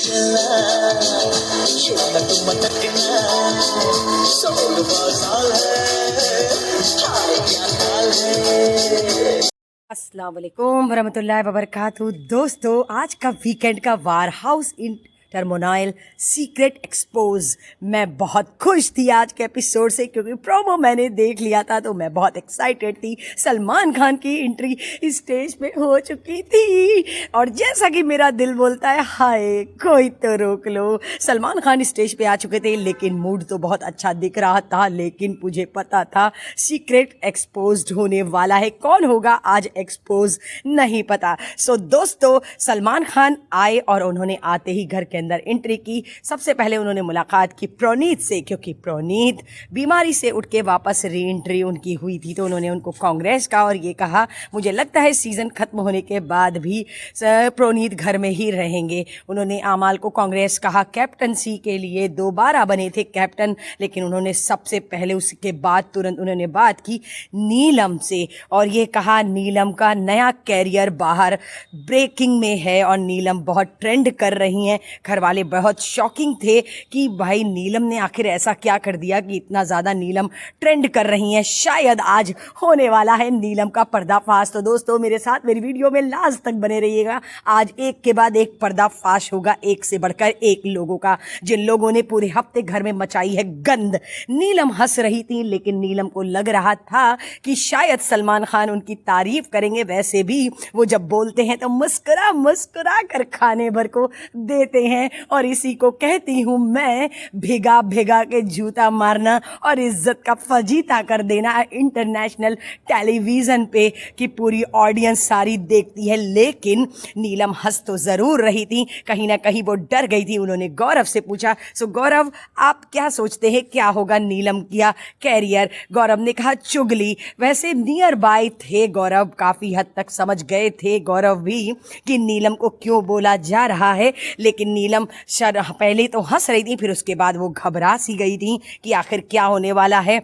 अस्सलाम वालेकुम वरहमतुल्लाहि वबरकातुहू। दोस्तों, आज का वीकेंड का वार हाउस इन टर्मोनाइल सीक्रेट एक्सपोज। मैं बहुत खुश थी आज के एपिसोड से, क्योंकि प्रोमो मैंने देख लिया था तो मैं बहुत एक्साइटेड थी। सलमान खान की एंट्री स्टेज पे हो चुकी थी और जैसा कि मेरा दिल बोलता है, हाय कोई तो रोक लो। सलमान खान स्टेज पे आ चुके थे, लेकिन मूड तो बहुत अच्छा दिख रहा था। लेकिन मुझे पता था सीक्रेट एक्सपोज होने वाला है। कौन होगा आज एक्सपोज नहीं पता। सो दोस्तों, सलमान खान आए और उन्होंने आते ही घर के अंदर एंट्री की। सबसे पहले उन्होंने मुलाकात की प्रोनीत से, क्योंकि प्रोनीत बीमारी से उठ के वापस री एंट्री उनकी हुई थी। तो उन्होंने उनको कांग्रेस का और ये कहा, मुझे लगता है सीजन खत्म होने के बाद भी प्रोनीत घर में ही रहेंगे। उन्होंने आमाल को कांग्रेस कहा, कैप्टनसी के लिए दोबारा बने थे कैप्टन। लेकिन उन्होंने सबसे पहले उसके बाद तुरंत उन्होंने बात की नीलम से और ये कहा नीलम का नया कैरियर बाहर ब्रेकिंग में है और नीलम बहुत ट्रेंड कर रही हैं। घर वाले बहुत शॉकिंग थे कि भाई नीलम ने आखिर ऐसा क्या कर दिया कि इतना ज़्यादा नीलम ट्रेंड कर रही हैं। शायद आज होने वाला है नीलम का पर्दाफाश। तो दोस्तों, मेरे साथ मेरी वीडियो में लास्ट तक बने रहिएगा। आज एक के बाद एक पर्दाफाश होगा, एक से बढ़कर एक लोगों का, जिन लोगों ने पूरे हफ्ते घर में मचाई है गंद। नीलम हंस रही थी, लेकिन नीलम को लग रहा था कि शायद सलमान खान उनकी तारीफ करेंगे। वैसे भी वो जब बोलते हैं तो मुस्कुरा मुस्कुरा कर खाने भर को देते हैं। और इसी को कहती हूँ मैं, भिगा भिगा के जूता मारना और इज्जत का फजीता कर देना इंटरनेशनल टेलीविजन पे कि पूरी ऑडियंस सारी देखती है। लेकिन नीलम हंस तो जरूर रही थी, कहीं ना कहीं वो डर गई थी। उन्होंने गौरव से पूछा, सो गौरव आप क्या सोचते हैं क्या होगा नीलम किया कैरियर? गौरव ने कहा चुगली। वैसे नियर बाय थे गौरव, काफी हद तक समझ गए थे गौरव भी कि नीलम को क्यों बोला जा रहा है। लेकिन नीलम पहले तो हंस रही थी, फिर उसके बाद वो घबरा सी गई थी कि आखिर क्या होने वाला है।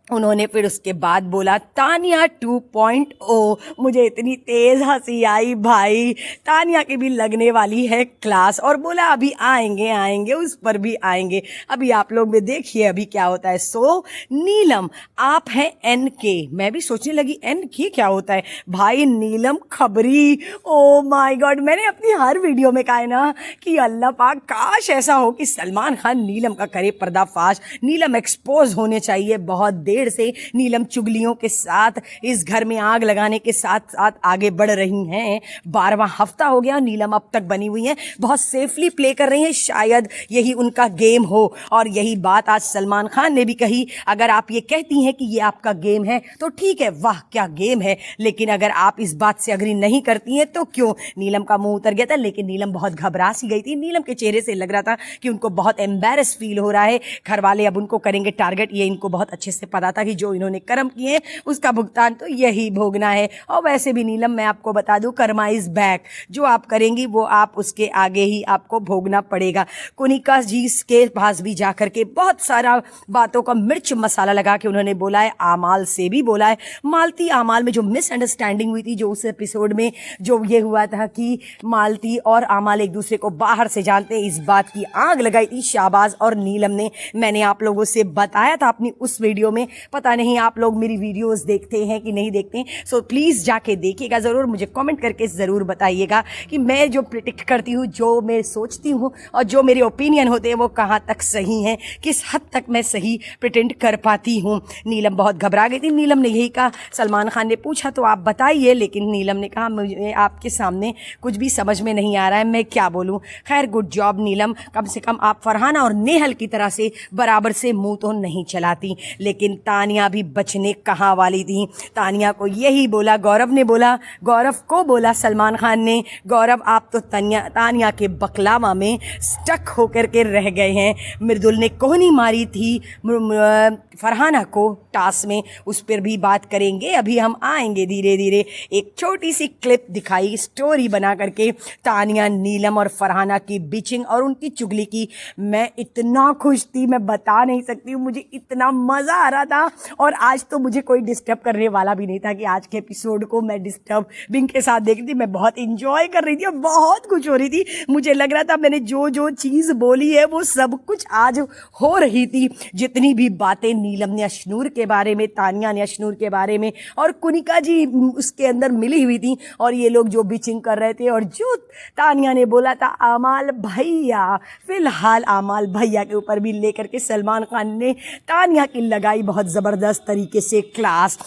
उन्होंने फिर उसके बाद बोला तानिया 2.0। मुझे इतनी तेज हंसी आई भाई, तानिया की भी लगने वाली है क्लास। और बोला अभी आएंगे आएंगे, उस पर भी आएंगे। अभी आप लोग भी देखिए अभी क्या होता है। सो नीलम आप हैं NK। मैं भी सोचने लगी NK क्या होता है भाई? नीलम खबरी। ओ माय गॉड, मैंने अपनी हर वीडियो में कहा है ना कि अल्लाह पाक काश ऐसा हो कि सलमान खान नीलम का करे पर्दाफाश। नीलम एक्सपोज होने चाहिए। बहुत देर से नीलम चुगलियों के साथ इस घर में आग लगाने के साथ साथ आगे बढ़ रही हैं। 12वां हफ्ता हो गया, नीलम अब तक बनी हुई हैं, बहुत सेफली प्ले कर रही हैं। शायद यही उनका गेम हो और यही बात आज सलमान खान ने भी कही। अगर आप ये कहती हैं कि ये आपका गेम है तो ठीक है, वाह क्या गेम है। लेकिन अगर आप इस बात से अग्री नहीं करती हैं तो क्यों? नीलम का मुंह उतर गया था, लेकिन नीलम बहुत घबरा सी गई थी। नीलम के चेहरे से लग रहा था कि उनको बहुत एम्बेरस फील हो रहा है। घर वाले अब उनको करेंगे टारगेट, ये इनको बहुत अच्छे से पता था कि जो इन्होंने कर्म किए उसका भुगतान तो यही भोगना है। और वैसे भी नीलम मैं आपको बता दूं, कर्मा इज बैक। जो आप करेंगी वो आप उसके आगे ही आपको भोगना पड़ेगा। कुनिका जी के पास भी जाकर के बहुत सारा बातों का मिर्च मसाला लगा के उन्होंने बोला है। आमाल से भी बोला है। मालती आमाल में जो मिसअंडरस्टैंडिंग हुई थी, जो उस एपिसोड में जो ये हुआ था कि मालती और आमाल एक दूसरे को बाहर से जानते हैं, इस बात की आग लगाई थी शाहबाज और नीलम ने। मैंने आप लोगों से बताया था अपनी उस वीडियो में। पता नहीं आप लोग मेरी वीडियोस देखते हैं कि नहीं देखते हैं। सो प्लीज़ जाके देखिएगा ज़रूर, मुझे कमेंट करके ज़रूर बताइएगा कि मैं जो प्रिडिक्ट करती हूँ, जो मैं सोचती हूँ और जो मेरे ओपिनियन होते हैं वो कहाँ तक सही हैं, किस हद तक मैं सही प्रिटेंड कर पाती हूँ। नीलम बहुत घबरा गई थी। नीलम ने यही कहा, सलमान खान ने पूछा तो आप बताइए। लेकिन नीलम ने कहा मुझे आपके सामने कुछ भी समझ में नहीं आ रहा है, मैं क्या बोलूँ। खैर गुड जॉब नीलम, कम से कम आप फरहाना और नेहल की तरह से बराबर से मुंह तो नहीं चलाती। लेकिन तानिया भी बचने कहाँ वाली थी। तानिया को यही बोला, गौरव ने बोला, गौरव को बोला सलमान खान ने, गौरव आप तो तानिया के बकलावा में स्टक होकर के रह गए हैं। मृदुल ने कोहनी मारी थी फरहाना को टास्क में, उस पर भी बात करेंगे। अभी हम आएंगे धीरे धीरे। एक छोटी सी क्लिप दिखाई स्टोरी बना करके तानिया, नीलम और फरहाना की बिचिंग और उनकी चुगली की। मैं इतना खुश थी, मैं बता नहीं सकती हूँ। मुझे इतना मज़ा आ रहा था था और आज तो मुझे कोई डिस्टर्ब करने वाला भी नहीं था कि आज के एपिसोड को मैं डिस्टर्बिंग के साथ देख रही थी। मैं बहुत इंजॉय कर रही थी और बहुत खुश हो रही थी। मुझे लग रहा था मैंने जो जो चीज़ बोली है वो सब कुछ आज हो रही थी। जितनी भी बातें नीलम ने अशनूर के बारे में, तानिया ने अशनूर के बारे में और कुनिका जी उसके अंदर मिली हुई थी, और ये लोग जो बिचिंग कर रहे थे, और जो तानिया ने बोला था आमाल भैया, फिलहाल आमाल भैया के ऊपर भी लेकर के सलमान खान ने तानिया की लगाई बहुत ज़बरदस्त तरीके से क्लास।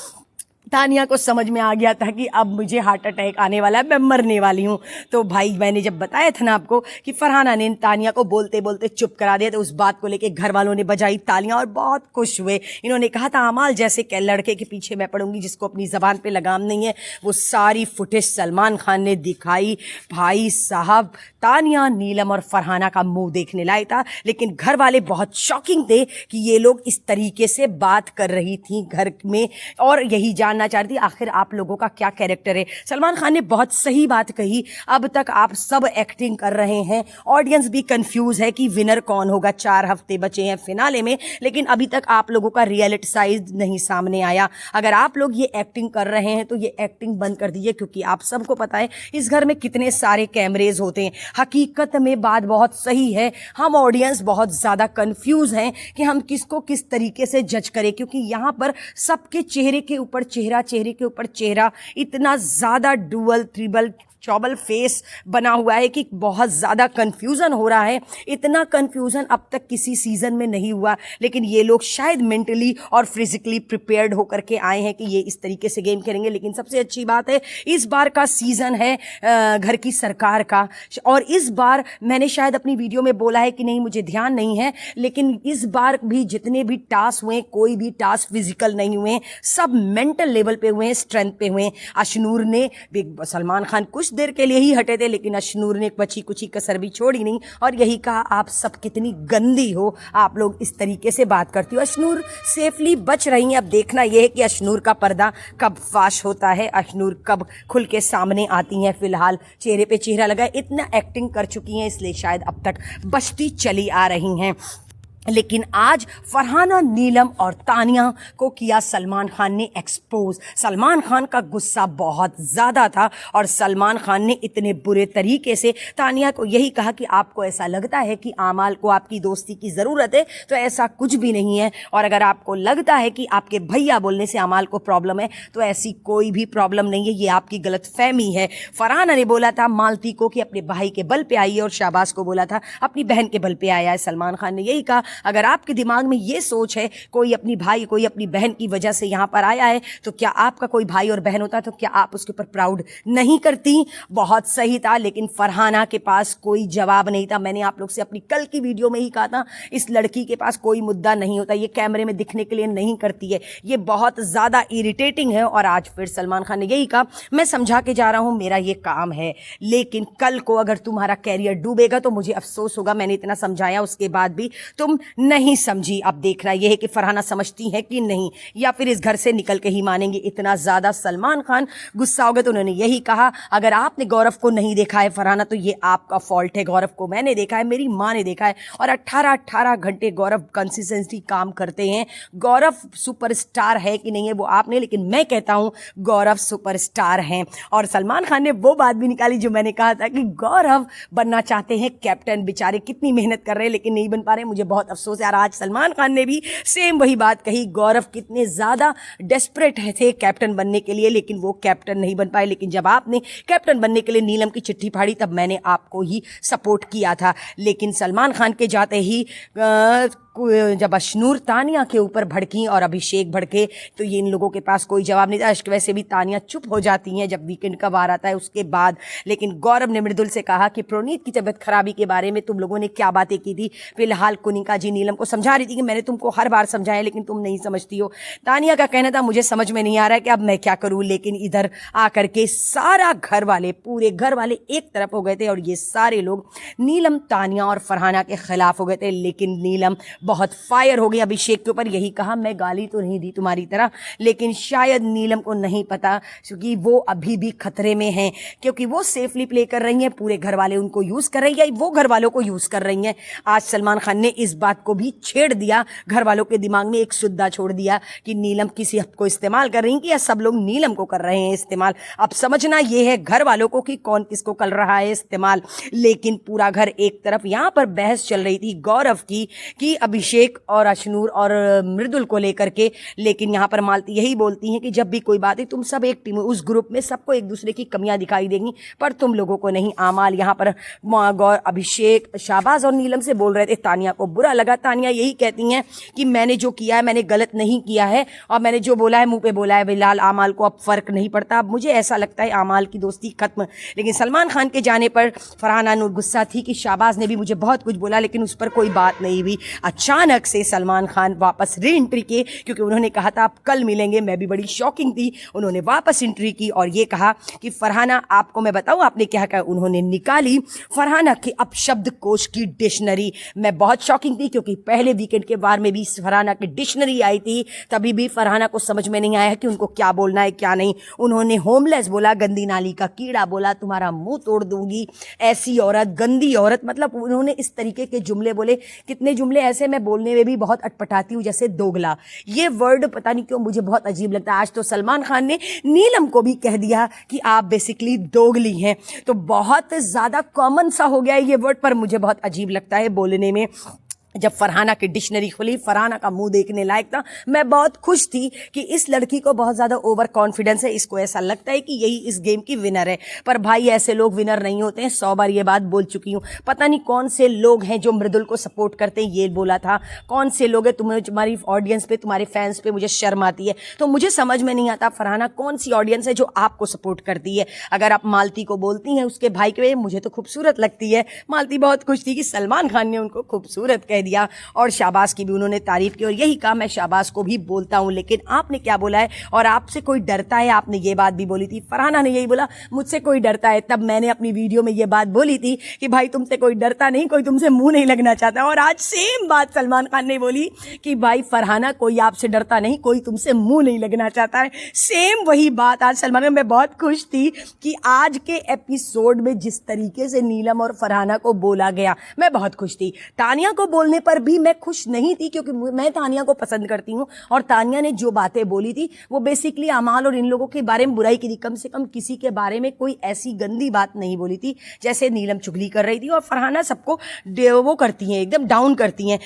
तानिया को समझ में आ गया था कि अब मुझे हार्ट अटैक आने वाला है, मैं मरने वाली हूँ। तो भाई मैंने जब बताया था ना आपको कि फरहाना ने तानिया को बोलते बोलते चुप करा दिया, तो उस बात को लेके घर वालों ने बजाई तालियां और बहुत खुश हुए। इन्होंने कहा था अमाल जैसे कि लड़के के पीछे मैं पड़ूंगी जिसको अपनी ज़बान पे लगाम नहीं है। वो सारी फुटेज सलमान खान ने दिखाई। भाई साहब तानिया, नीलम और फरहाना का मुंह देखने लायक था, लेकिन घर वाले बहुत शॉकिंग थे कि ये लोग इस तरीके से बात कर रही थी घर में, और यही जानना चाह रही थी आखिर आप लोगों का क्या कैरेक्टर है। सलमान खान ने बहुत सही बात कही, अब तक आप सब एक्टिंग कर रहे हैं, ऑडियंस भी कंफ्यूज है कि विनर कौन होगा। 4 हफ्ते बचे हैं फिनाले में, लेकिन अभी तक आप लोगों का रियलिटी साइज नहीं सामने आया। अगर आप लोग ये एक्टिंग कर रहे हैं तो ये एक्टिंग बंद कर दीजिए, क्योंकि आप सबको पता है इस घर में कितने सारे कैमरेज होते हैं। हकीकत में बात बहुत सही है, हम ऑडियंस बहुत ज़्यादा कंफ्यूज हैं कि हम किसको किस तरीके से जज करें, क्योंकि यहाँ पर सबके चेहरे के ऊपर चेहरा, चेहरे के ऊपर चेहरा, इतना ज़्यादा डुअल ट्रिबल चौबल फेस बना हुआ है कि बहुत ज़्यादा कंफ्यूजन हो रहा है। इतना कंफ्यूजन अब तक किसी सीज़न में नहीं हुआ, लेकिन ये लोग शायद मेंटली और फिजिकली प्रिपेयर्ड होकर के आए हैं कि ये इस तरीके से गेम खेलेंगे। लेकिन सबसे अच्छी बात है इस बार का सीज़न है घर की सरकार का, और इस बार मैंने शायद अपनी वीडियो में बोला है कि नहीं, मुझे ध्यान नहीं है, लेकिन इस बार भी जितने भी टास्क हुए कोई भी टास्क फिजिकल नहीं हुए, सब मेंटल लेवल पे हुए हैं, स्ट्रेंथ पे हुए हैं। अशनूर ने, सलमान खान कुछ देर के लिए ही हटे थे, लेकिन अशनूर ने बची कुछ कसर भी छोड़ी नहीं और यही कहा आप सब कितनी गंदी हो, आप लोग इस तरीके से बात करती हो। अशनूर सेफली बच रही हैं। अब देखना यह है कि अशनूर का पर्दा कब फाश होता है, अशनूर कब खुल के सामने आती हैं। फिलहाल चेहरे पे चेहरा लगा, इतना एक्टिंग कर चुकी हैं इसलिए शायद अब तक बचती चली आ रही हैं। लेकिन आज फरहाना, नीलम और तानिया को किया सलमान खान ने एक्सपोज। सलमान खान का गुस्सा बहुत ज़्यादा था और सलमान खान ने इतने बुरे तरीके से तानिया को यही कहा कि आपको ऐसा लगता है कि आमाल को आपकी दोस्ती की ज़रूरत है, तो ऐसा कुछ भी नहीं है, और अगर आपको लगता है कि आपके भैया बोलने से आमाल को प्रॉब्लम है तो ऐसी कोई भी प्रॉब्लम नहीं है, ये आपकी गलतफहमी है। फरहाना ने बोला था मालती को कि अपने भाई के बल पे आई है, और शाबाश को बोला था अपनी बहन के बल पे आया है। सलमान खान ने यही कहा अगर आपके दिमाग में ये सोच है कोई अपनी भाई, कोई अपनी बहन की वजह से यहाँ पर आया है, तो क्या आपका कोई भाई और बहन होता तो क्या आप उसके ऊपर प्राउड नहीं करती। बहुत सही था, लेकिन फरहाना के पास कोई जवाब नहीं था। मैंने आप लोग से अपनी कल की वीडियो में ही कहा था इस लड़की के पास कोई मुद्दा नहीं होता, ये कैमरे में दिखने के लिए नहीं करती है, ये बहुत ज़्यादा इरिटेटिंग है। और आज फिर सलमान खान ने यही कहा मैं समझा के जा रहा हूँ, मेरा ये काम है, लेकिन कल को अगर तुम्हारा कैरियर डूबेगा तो मुझे अफसोस होगा। मैंने इतना समझाया उसके बाद भी तुम नहीं समझी। अब देखना यह है कि फरहाना समझती है कि नहीं, या फिर इस घर से निकल के ही मानेंगे। इतना ज़्यादा सलमान खान गुस्सा हो गए तो उन्होंने यही कहा अगर आपने गौरव को नहीं देखा है फरहाना तो ये आपका फॉल्ट है, गौरव को मैंने देखा है, मेरी माँ ने देखा है, और 18 घंटे गौरव कंसिस्टेंसी काम करते हैं। गौरव सुपरस्टार है कि नहीं है वो आपने, लेकिन मैं कहता हूँ गौरव सुपरस्टार हैं। और सलमान खान ने वो बात भी निकाली जो मैंने कहा था कि गौरव बनना चाहते हैं कैप्टन, बेचारे कितनी मेहनत कर रहे हैं लेकिन नहीं बन पा रहे, मुझे बहुत अफसोस है। आज सलमान खान ने भी सेम वही बात कही, गौरव कितने ज़्यादा डेस्परेट थे कैप्टन बनने के लिए, लेकिन वो कैप्टन नहीं बन पाए। लेकिन जब आपने कैप्टन बनने के लिए नीलम की चिट्ठी फाड़ी तब मैंने आपको ही सपोर्ट किया था। लेकिन सलमान खान के जाते ही जब अशनूर तानिया के ऊपर भड़की और अभिषेक भड़के तो ये इन लोगों के पास कोई जवाब नहीं था। अश्क वैसे भी तानिया चुप हो जाती हैं जब वीकेंड का वार आता है उसके बाद। लेकिन गौरव ने मृदुल से कहा कि प्रोनीत की तबीयत खराबी के बारे में तुम लोगों ने क्या बातें की थी। फिलहाल कुनिका जी नीलम को समझा रही थी कि मैंने तुमको हर बार समझाया लेकिन तुम नहीं समझती हो। तानिया का कहना था मुझे समझ में नहीं आ रहा है कि अब मैं क्या करूँ, लेकिन इधर आकर के सारा घर वाले, पूरे घर वाले एक तरफ हो गए थे और ये सारे लोग नीलम, तानिया और फरहाना के खिलाफ हो गए थे। लेकिन नीलम बहुत फायर हो गई अभिषेक के ऊपर। यही कहा मैं गाली तो नहीं दी तुम्हारी तरह, लेकिन शायद नीलम को नहीं पता क्योंकि वो अभी भी खतरे में हैं, क्योंकि वो सेफली प्ले कर रही हैं, पूरे घर वाले उनको यूज कर रही है, वो घर वालों को यूज कर रही हैं। आज सलमान खान ने इस बात को भी छेड़ दिया, घर वालों के दिमाग में एक सुद्दा छोड़ दिया कि नीलम किसी हद को इस्तेमाल कर रही है कि या सब लोग नीलम को कर रहे हैं इस्तेमाल। अब समझना ये है घर वालों को कि कौन किसको कर रहा है इस्तेमाल। लेकिन पूरा घर एक तरफ, यहां पर बहस चल रही थी गौरव की कि अभिषेक और अशनूर और मृदुल को लेकर के, लेकिन यहां पर मालती यही बोलती हैं कि जब भी कोई बात है तुम सब एक टीम, उस ग्रुप में सबको एक दूसरे की कमियां दिखाई देंगी पर तुम लोगों को नहीं। आमाल यहां पर अभिषेक, शाहबाज और नीलम से बोल रहे थे, तानिया को बुरा लगा। तानिया यही कहती हैं कि मैंने जो किया है मैंने गलत नहीं किया है और मैंने जो बोला है मुंह पे बोला है। बिलाल आमाल को अब फर्क नहीं पड़ता, अब मुझे ऐसा लगता है आमाल की दोस्ती खत्म। लेकिन सलमान खान के जाने पर फरहाना नूर गुस्सा थी कि शाहबाज ने भी मुझे बहुत कुछ बोला लेकिन उस पर कोई बात नहीं हुई। अचानक से सलमान खान वापस री एंट्री किए, क्योंकि उन्होंने कहा था आप कल मिलेंगे, मैं भी बड़ी शॉकिंग थी। उन्होंने वापस एंट्री की और ये कहा कि फरहाना आपको मैं बताऊं आपने क्या कहा। उन्होंने निकाली फरहाना के अपशब्दकोश की डिक्शनरी। मैं बहुत शॉकिंग थी क्योंकि पहले वीकेंड के बार में भी फरहाना की डिक्शनरी आई थी, तभी भी फरहाना को समझ में नहीं आया कि उनको क्या बोलना है क्या नहीं। उन्होंने होमलेस बोला, गंदी नाली का कीड़ा बोला, तुम्हारा मुंह तोड़ दूंगी, ऐसी औरत, गंदी औरत, मतलब उन्होंने इस तरीके के जुमले बोले। कितने जुमले ऐसे मैं बोलने में भी बहुत अटपटाती हूँ, जैसे दोगला, ये वर्ड पता नहीं क्यों मुझे बहुत अजीब लगता है। आज तो सलमान खान ने नीलम को भी कह दिया कि आप बेसिकली दोगली हैं, तो बहुत ज्यादा कॉमन सा हो गया है ये वर्ड, पर मुझे बहुत अजीब लगता है बोलने में। जब फरहाना की डिक्शनरी खुली, फरहाना का मुंह देखने लायक था। मैं बहुत खुश थी कि इस लड़की को बहुत ज्यादा ओवर कॉन्फिडेंस है, इसको ऐसा लगता है कि यही इस गेम की विनर है। पर भाई ऐसे लोग विनर नहीं होते हैं, 100 बार ये बात बोल चुकी हूँ। पता नहीं कौन से लोग हैं जो मृदुल को सपोर्ट करते हैं, ये बोला था। कौन से लोग हैं, तुम्हारी ऑडियंस पे, तुम्हारे फैंस पे मुझे शर्म आती है। तो मुझे समझ में नहीं आता फरहाना कौन सी ऑडियंस है जो आपको सपोर्ट करती है। अगर आप मालती को बोलती हैं उसके भाई के, मुझे तो खूबसूरत लगती है। मालती बहुत खुश थी कि सलमान खान ने उनको खूबसूरत कह दिया और शाहबाज की भी उन्होंने तारीफ की और यही कहा मैं शाहबाज को भी बोलता हूं। लेकिन आपने क्या बोला है और आपसे कोई डरता है, आपने ये बात भी बोली थी। फरहाना ने यही बोला मुझसे कोई डरता है, तब मैंने अपनी वीडियो में ये बात बोली थी कि भाई तुमसे कोई डरता नहीं, कोई तुमसे मुंह नहीं लगना चाहता। और आज सेम बात सलमान खान ने बोली कि भाई फरहाना कोई आपसे डरता नहीं, कोई तुमसे मुंह नहीं लगना चाहता है। सेम वही बात आज सलमान खान। मैं बहुत खुश थी कि आज के एपिसोड में जिस तरीके से नीलम और फरहाना को बोला गया, मैं बहुत खुश थी। तानिया को बोलने पर भी मैं खुश नहीं थी क्योंकि मैं तानिया को पसंद करती हूं और तानिया ने जो बातें बोली थी वो बेसिकली अमाल और इन लोगों के बारे में बुराई की थी। कम से कम किसी के बारे में कोई ऐसी गंदी बात नहीं बोली थी जैसे नीलम चुगली कर रही थी। और फरहाना सबको वो करती हैं, एकदम डाउन करती हैं।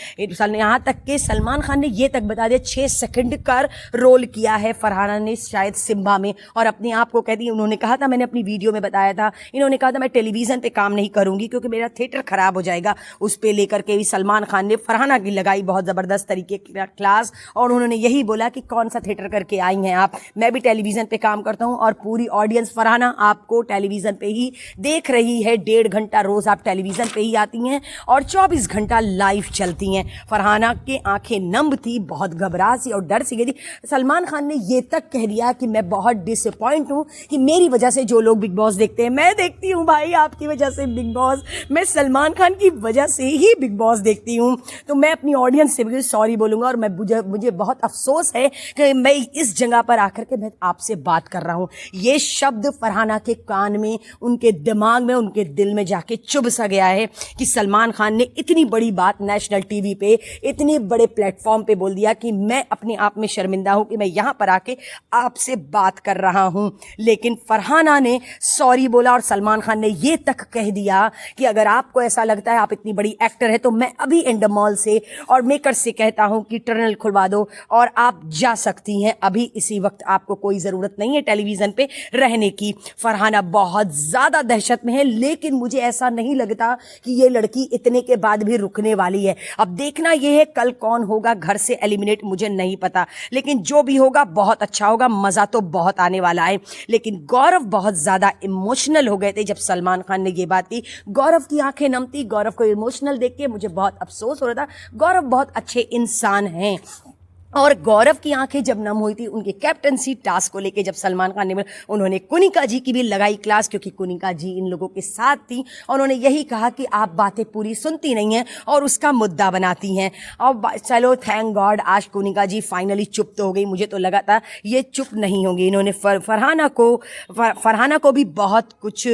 यहां तक के सलमान खान ने ये तक बता दिया 6 सेकंड का रोल किया है फरहाना ने शायद सिम्बा में, और अपने आप को कहती है, उन्होंने कहा था, मैंने अपनी वीडियो में बताया था, इन्होंने कहा था मैं टेलीविजन पे काम नहीं करूंगी क्योंकि मेरा थिएटर खराब हो जाएगा। उस पे लेकर के भी सलमान खान ने फरहाना की लगाई बहुत जबरदस्त तरीके की क्लास और उन्होंने यही बोला कि कौन सा थिएटर करके आई हैं आप, मैं भी टेलीविजन पे काम करता हूं और पूरी ऑडियंस फरहाना आपको टेलीविजन पे ही देख रही है। 1.5 घंटा रोज आप टेलीविजन पे ही आती हैं और 24 घंटा लाइव चलती हैं। फरहाना की आंखें नम थी, बहुत घबरा सी और डर सी गई थी। सलमान खान ने ये तक कह दिया कि मैं बहुत डिसअपॉइंट हूं कि मेरी वजह से जो लोग बिग बॉस देखते हैं, मैं देखती हूं भाई आपकी वजह से बिग बॉस, मैं सलमान खान की वजह से ही बिग बॉस देखती हूं। तो मैं अपनी ऑडियंस से भी सॉरी बोलूंगा और मुझे बहुत अफसोस है कि मैं इस जगह पर आकर के मैं आपसे बात कर रहा हूं। ये शब्द फरहाना के कान में, उनके दिमाग में, उनके दिल में जाके चुभ सा गया है कि सलमान खान ने इतनी बड़ी बात नेशनल टीवी पे, इतने बड़े प्लेटफॉर्म पे बोल दिया कि मैं अपने आप में शर्मिंदा हूं कि मैं यहां पर आके आपसे बात कर रहा हूं। लेकिन फरहाना ने सॉरी बोला और सलमान खान ने ये तक कह दिया कि अगर आपको ऐसा लगता है आप इतनी बड़ी एक्टर है तो मैं अभी एंडमॉल से और मेकर से कहता हूं कि टनल खुलवा दो और आप जा सकती हैं अभी इसी वक्त, आपको कोई जरूरत नहीं है टेलीविजन पे रहने की। फरहाना बहुत ज्यादा दहशत में है, लेकिन मुझे ऐसा नहीं लगता कि ये लड़की इतने के बाद भी रुकने वाली है। अब देखना यह है कल कौन होगा घर से एलिमिनेट, मुझे नहीं पता, लेकिन जो भी होगा बहुत अच्छा होगा, मजा तो बहुत आने वाला है। लेकिन गौरव बहुत ज्यादा इमोशनल हो गए थे जब सलमान खान ने ये बात की। गौरव की आंखें नम थी, गौरव को इमोशनल देख के मुझे बहुत अफसोस हो रहा था। गौरव बहुत अच्छे इंसान हैं और गौरव की आंखें जब नम हुई थी उनके कैप्टनसी टास्क को लेके, जब सलमान खान ने उन्होंने कुनिका जी की भी लगाई क्लास, क्योंकि कुनिका जी इन लोगों के साथ थी और उन्होंने यही कहा कि आप बातें पूरी सुनती नहीं हैं और उसका मुद्दा बनाती हैं। और चलो थैंक गॉड आज कुनिका जी फाइनली चुप तो हो गई। मुझे तो लगा था ये चुप नहीं होंगी। इन्होंने फरहाना को भी बहुत कुछ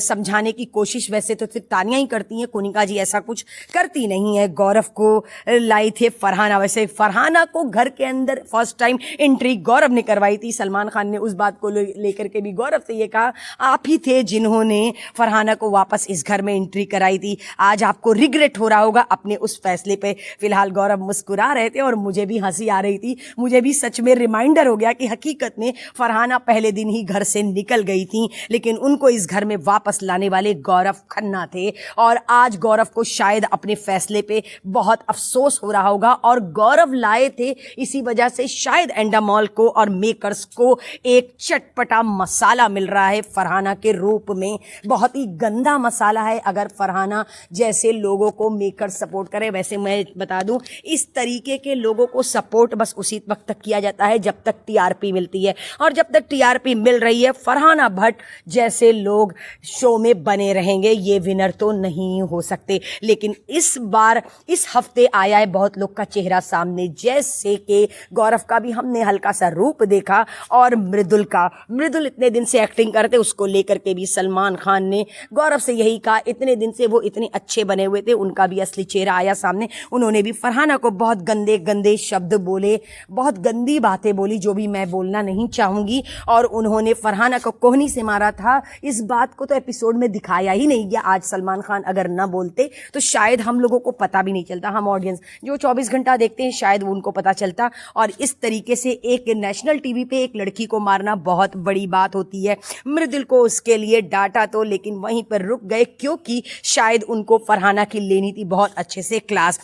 समझाने की कोशिश, वैसे तो सिर्फ तानिया ही करती हैं, कुनिका जी ऐसा कुछ करती नहीं है। गौरव को लाई थे फरहाना, वैसे फरहाना को घर के अंदर फर्स्ट टाइम एंट्री गौरव ने करवाई थी। सलमान खान ने उस बात को लेकर के भी गौरव से ये कहा आप ही थे जिन्होंने फरहाना को वापस इस घर में एंट्री कराई थी। आज आपको रिग्रेट हो रहा होगा अपने उस फैसले पे। फिलहाल गौरव मुस्कुरा रहे थे और मुझे भी हंसी आ रही थी। मुझे भी सच में रिमाइंडर हो गया कि हकीकत में फरहाना पहले दिन ही घर से निकल गई थी, लेकिन उनको इस घर में वापस लाने वाले गौरव खन्ना थे। और आज गौरव को शायद अपने फैसले पे बहुत अफसोस हो रहा होगा। और गौरव लाए थे इसी वजह से शायद एंडामॉल को और मेकर्स को एक चटपटा मसाला मिल रहा है फरहाना के रूप में। बहुत ही गंदा मसाला है। अगर फरहाना जैसे लोगों को मेकर्स सपोर्ट करे, वैसे मैं बता दूं इस तरीके के लोगों को सपोर्ट बस उसी वक्त तक किया जाता है जब तक टीआरपी मिलती है, और जब तक टीआरपी मिल रही है फरहाना भट्ट जैसे लोग शो में बने रहेंगे, ये विनर तो नहीं हो सकते। लेकिन इस बार इस हफ्ते आया है बहुत लोग का चेहरा सामने, जैसे कि गौरव का भी हमने हल्का सा रूप देखा और मृदुल इतने दिन से एक्टिंग करते, उसको लेकर के भी सलमान खान ने गौरव से यही कहा, इतने दिन से वो इतने अच्छे बने हुए थे, उनका भी असली चेहरा आया सामने। उन्होंने भी फरहाना को बहुत गंदे गंदे शब्द बोले, बहुत गंदी बातें बोली जो भी मैं बोलना नहीं चाहूंगी, और उन्होंने फरहाना को कोहनी से मारा था। इस बात को तो एपिसोड में दिखाया ही नहीं गया। आज सलमान खान अगर ना बोलते तो शायद हम लोगों को पता भी नहीं चलता, हम ऑडियंस जो 24 घंटा देखते हैं शायद वो उनको पता चलता। और इस तरीके से एक नेशनल टीवी पे एक लड़की को मारना बहुत बड़ी बात होती है। मृदुल को उसके लिए डांटा तो, लेकिन वहीं पर रुक गए क्योंकि शायद उनको फरहाना की लेनी थी बहुत अच्छे से क्लास।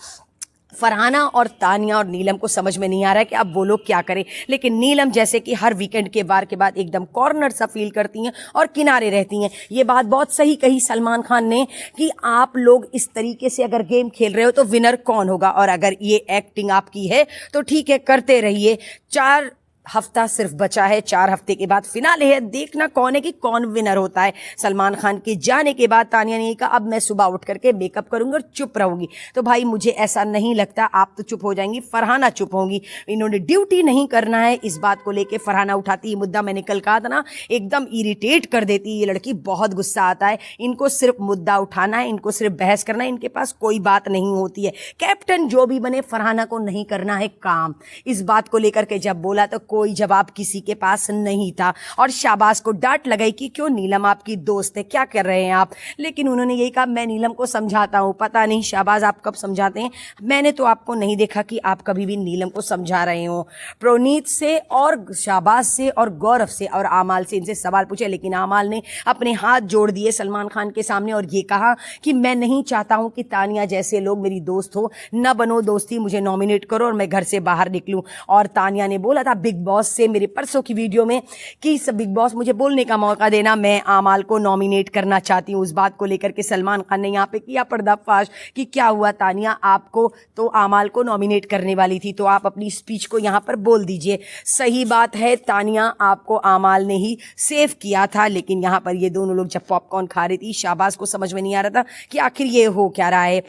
फरहाना और तानिया और नीलम को समझ में नहीं आ रहा है कि अब वो लोग क्या करें, लेकिन नीलम जैसे कि हर वीकेंड के वार के बाद एकदम कॉर्नर सा फील करती हैं और किनारे रहती हैं। ये बात बहुत सही कही सलमान खान ने कि आप लोग इस तरीके से अगर गेम खेल रहे हो तो विनर कौन होगा, और अगर ये एक्टिंग आपकी है तो ठीक है करते रहिए। 4 हफ्ता सिर्फ बचा है, 4 हफ्ते के बाद फिनाले है, देखना कौन है कि कौन विनर होता है। सलमान खान के जाने के बाद तानिया ने कहा अब मैं सुबह उठ करके मेकअप करूंगी और चुप रहूंगी, तो भाई मुझे ऐसा नहीं लगता, आप तो चुप हो जाएंगी, फरहाना चुप होंगी। इन्होंने ड्यूटी नहीं करना है, इस बात को लेके फरहाना उठाती है मुद्दा। मैंने कल कहा था ना एकदम इरिटेट कर देती है ये लड़की, बहुत गुस्सा आता है। इनको सिर्फ मुद्दा उठाना है, इनको सिर्फ बहस करना है, इनके पास कोई बात नहीं होती है। कैप्टन जो भी बने फरहाना को नहीं करना है काम। इस बात को लेकर के जब बोला तो कोई जवाब किसी के पास नहीं था, और शाबाश को डांट लगाई कि क्यों नीलम आपकी दोस्त है, क्या कर रहे हैं आप। लेकिन उन्होंने यही कहा मैं नीलम को समझाता हूं। पता नहीं शाबाश आप कब समझाते हैं, मैंने तो आपको नहीं देखा कि आप कभी भी नीलम को समझा रहे हो। प्रोनीत से और शाबाश से और गौरव से और आमाल से इनसे सवाल पूछे, लेकिन आमाल ने अपने हाथ जोड़ दिए सलमान खान के सामने और ये कहा कि मैं नहीं चाहता हूं कि तानिया जैसे लोग मेरी दोस्त हो, न बनो दोस्ती, मुझे नॉमिनेट करो और मैं घर से बाहर निकलूं। और तानिया ने बोला था बिग बॉस से मेरे परसों की वीडियो में कि बिग बॉस मुझे बोलने का मौका देना, मैं आमाल को नॉमिनेट करना चाहती हूं। उस बात को लेकर के सलमान खान ने यहाँ पे किया पर्दाफाश कि क्या हुआ तानिया, आपको तो आमाल को नॉमिनेट करने वाली थी, तो आप अपनी स्पीच को यहाँ पर बोल दीजिए। सही बात है तानिया, आपको आमाल ने ही सेव किया था, लेकिन यहाँ पर ये दोनों लोग जब पॉपकॉर्न खा रही थी शाबाश को समझ में नहीं आ रहा था कि आखिर ये हो क्या रहा है।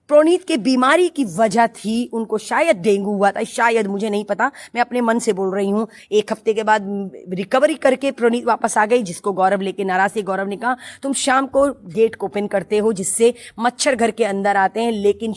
प्रोनीत के बीमारी की वजह थी, उनको शायद डेंगू हुआ था, शायद, मुझे नहीं पता, मैं अपने मन से बोल रही हूँ। 1 हफ्ते के बाद रिकवरी करके प्रोनीत वापस आ गई, जिसको गौरव लेके नाराज थे। गौरव ने कहा तुम शाम को गेट को ओपन करते हो जिससे मच्छर घर के अंदर आते हैं, लेकिन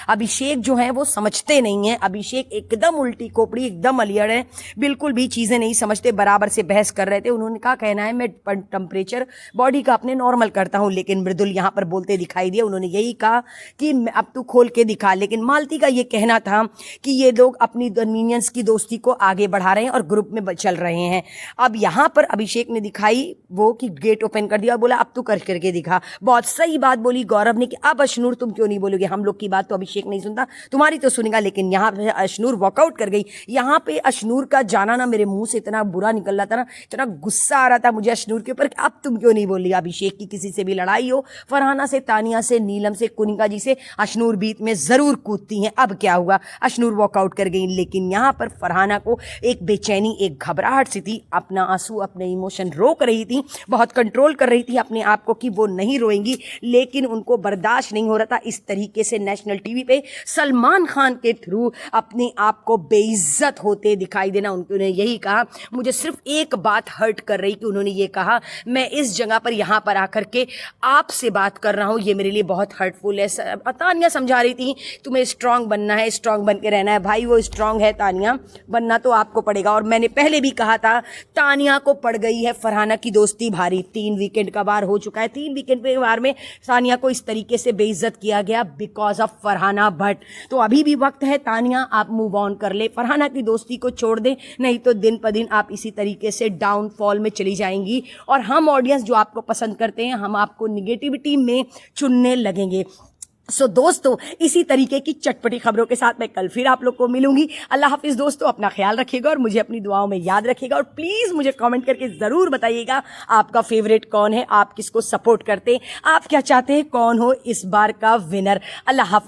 अभिषेक जो है वो समझते नहीं है। अभिषेक एकदम उल्टी खोपड़ी, एकदम अलियड़ है, बिल्कुल भी चीजें नहीं समझते, बराबर से बहस कर रहे थे। उन्होंने कहा कहना है मैं टेम्परेचर बॉडी का अपने नॉर्मल करता हूँ, लेकिन मृदुल यहाँ पर बोलते दिखाई दिए। उन्होंने यही कहा कि अब तू खोल के दिखा, लेकिन मालती का ये कहना था कि ये लोग अपनी मिनियंस की दोस्ती को आगे बढ़ा रहे हैं और ग्रुप में चल रहे हैं। अब यहाँ पर अभिषेक ने दिखाई वो कि गेट ओपन कर दिया और बोला अब तू करके दिखा। बहुत सही बात बोली गौरव ने कि अब अशनूर तुम क्यों नहीं बोलोगे, हम लोग की बात तो अभिषेक नहीं सुनता, तुम्हारी तो सुनेगा। लेकिन यहाँ पे अशनूर वॉकआउट कर गई। यहाँ पे अशनूर का जाना ना मेरे मुंह से इतना बुरा निकल रहा था ना, इतना गुस्सा आ रहा था मुझे अशनूर के ऊपर, अब तुम क्यों नहीं बोल रही। अभिषेक की किसी से भी लड़ाई हो, फरहाना से, तानिया से, नीलम से, कुनिका जी से, अशनूर बीच में ज़रूर कूदती हैं। अब क्या हुआ, अशनूर वॉकआउट कर गई, लेकिन यहाँ पर फरहाना को एक बेचैनी, एक घबराहट सी थी। अपना आंसू, अपने इमोशन रोक रही थी, बहुत कंट्रोल कर रही थी अपने आप को कि वो नहीं रोएंगी, लेकिन उनको बर्दाश्त नहीं हो रहा था इस तरीके से नेशनल टीवी पे सलमान खान के थ्रू अपने आप को बेइज्जत होते दिखाई देना। उन्होंने यही कहा, मुझे सिर्फ एक बात हर्ट कर रही कि उन्होंने ये कहा, मैं इस जगह पर यहाँ पर आकर के आपसे बात कर रहा हूँ, ये मेरे लिए बहुत हर्टफुल है। तानिया समझा रही थी तुम्हें स्ट्रांग बनना है, स्ट्रांग बन के रहना है। भाई वो स्ट्रांग है तानिया, बनना तो आपको पड़ेगा। और मैंने पहले भी कहा था, तानिया को पड़ गई है फरहाना की दोस्ती भारी। 3 वीकेंड का बार हो चुका है, 3 वीकेंड के बार में तानिया को इस तरीके से बेइज्जत किया गया बिकॉज ऑफ फरहाना भट्ट। तो अभी भी वक्त है तानिया, आप मूव ऑन कर ले, फरहाना की दोस्ती को छोड़ दे, नहीं तो दिन पर दिन आप इसी तरीके से डाउनफॉल में चली जाएंगी और हम ऑडियंस जो आपको पसंद करते हैं, हम आपको निगेटिविटी में चुनने लगेंगे। सो दोस्तों, इसी तरीके की चटपटी खबरों के साथ मैं कल फिर आप लोग को मिलूंगी। अल्लाह हाफिज दोस्तों, अपना ख्याल रखिएगा और मुझे अपनी दुआओं में याद रखिएगा। और प्लीज़ मुझे कमेंट करके ज़रूर बताइएगा आपका फेवरेट कौन है, आप किसको सपोर्ट करते हैं, आप क्या चाहते हैं कौन हो इस बार का विनर। अल्लाह हाफिज।